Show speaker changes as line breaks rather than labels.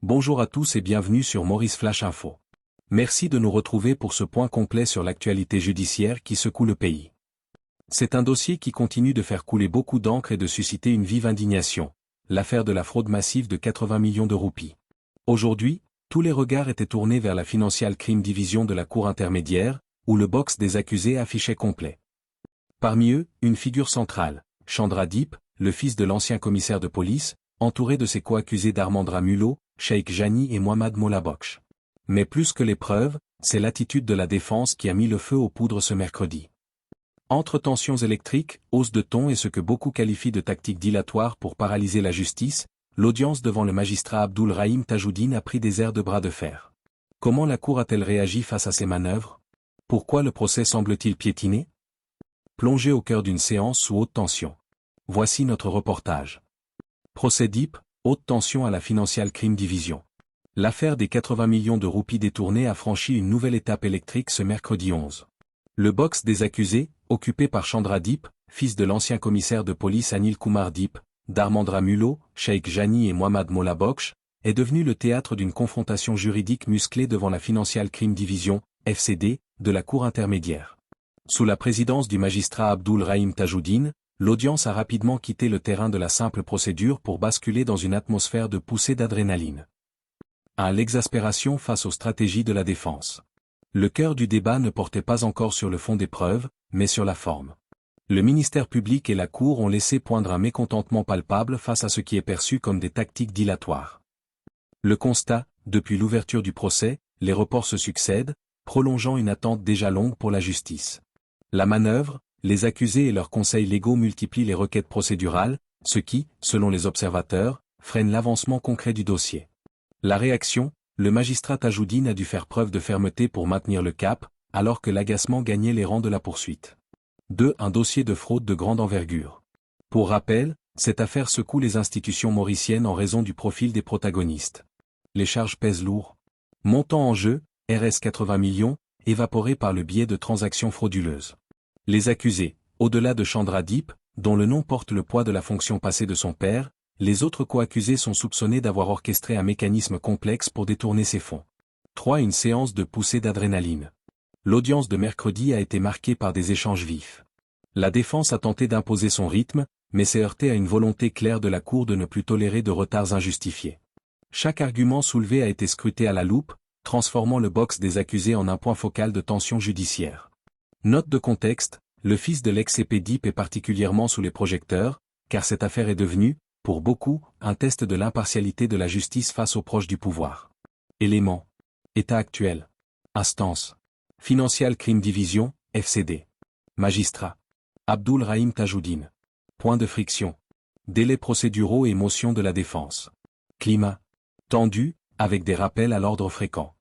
Bonjour à tous et bienvenue sur Maurice Flash Info. Merci de nous retrouver pour ce point complet sur l'actualité judiciaire qui secoue le pays. C'est un dossier qui continue de faire couler beaucoup d'encre et de susciter une vive indignation, l'affaire de la fraude massive de 80 millions de roupies. Aujourd'hui, tous les regards étaient tournés vers la Financial Crime Division de la Cour intermédiaire, où le box des accusés affichait complet. Parmi eux, une figure centrale, Chandra Deep, le fils de l'ancien commissaire de police, entouré de ses co-accusés Dharmendra Mulot, Sheikh Jani et Mohamed Molaboksh. Mais plus que les preuves, c'est l'attitude de la défense qui a mis le feu aux poudres ce mercredi. Entre tensions électriques, hausse de ton et ce que beaucoup qualifient de tactique dilatoire pour paralyser la justice, l'audience devant le magistrat Abdul Rahim Tajoudine a pris des airs de bras de fer. Comment la Cour a-t-elle réagi face à ces manœuvres? Pourquoi le procès semble-t-il piétiner? Plongé au cœur d'une séance sous haute tension. Voici notre reportage. Procès Deep, haute tension à la Financial Crime Division. L'affaire des 80 millions de roupies détournées a franchi une nouvelle étape électrique ce mercredi 11. Le box des accusés, occupé par Chandra Deep, fils de l'ancien commissaire de police Anil Kumar Deep, Dharmendra Mulot, Sheikh Jani et Mohamed Molaboksh, est devenu le théâtre d'une confrontation juridique musclée devant la Financial Crime Division, FCD, de la Cour intermédiaire. Sous la présidence du magistrat Abdul Rahim Tajoudine, l'audience a rapidement quitté le terrain de la simple procédure pour basculer dans une atmosphère de poussée d'adrénaline. À l'exaspération face aux stratégies de la défense. Le cœur du débat ne portait pas encore sur le fond des preuves, mais sur la forme. Le ministère public et la Cour ont laissé poindre un mécontentement palpable face à ce qui est perçu comme des tactiques dilatoires. Le constat, depuis l'ouverture du procès, les reports se succèdent, prolongeant une attente déjà longue pour la justice. La manœuvre, les accusés et leurs conseils légaux multiplient les requêtes procédurales, ce qui, selon les observateurs, freine l'avancement concret du dossier. La réaction, le magistrat Tajoudine a dû faire preuve de fermeté pour maintenir le cap, alors que l'agacement gagnait les rangs de la poursuite. 2. Un dossier de fraude de grande envergure. Pour rappel, cette affaire secoue les institutions mauriciennes en raison du profil des protagonistes. Les charges pèsent lourd. Montant en jeu, Rs 80 millions, évaporés par le biais de transactions frauduleuses. Les accusés, au-delà de Chandra Deep, dont le nom porte le poids de la fonction passée de son père, les autres co-accusés sont soupçonnés d'avoir orchestré un mécanisme complexe pour détourner ces fonds. 3. Une séance de poussée d'adrénaline. L'audience de mercredi a été marquée par des échanges vifs. La défense a tenté d'imposer son rythme, mais s'est heurtée à une volonté claire de la Cour de ne plus tolérer de retards injustifiés. Chaque argument soulevé a été scruté à la loupe, transformant le box des accusés en un point focal de tension judiciaire. Note de contexte, le fils de l'ex-CP Deep est particulièrement sous les projecteurs, car cette affaire est devenue, pour beaucoup, un test de l'impartialité de la justice face aux proches du pouvoir. Éléments. État actuel. Instance. Financial Crime Division, FCD. Magistrat. Abdul Rahim Tajoudine. Point de friction. Délais procéduraux et motions de la défense. Climat. Tendu, avec des rappels à l'ordre fréquents.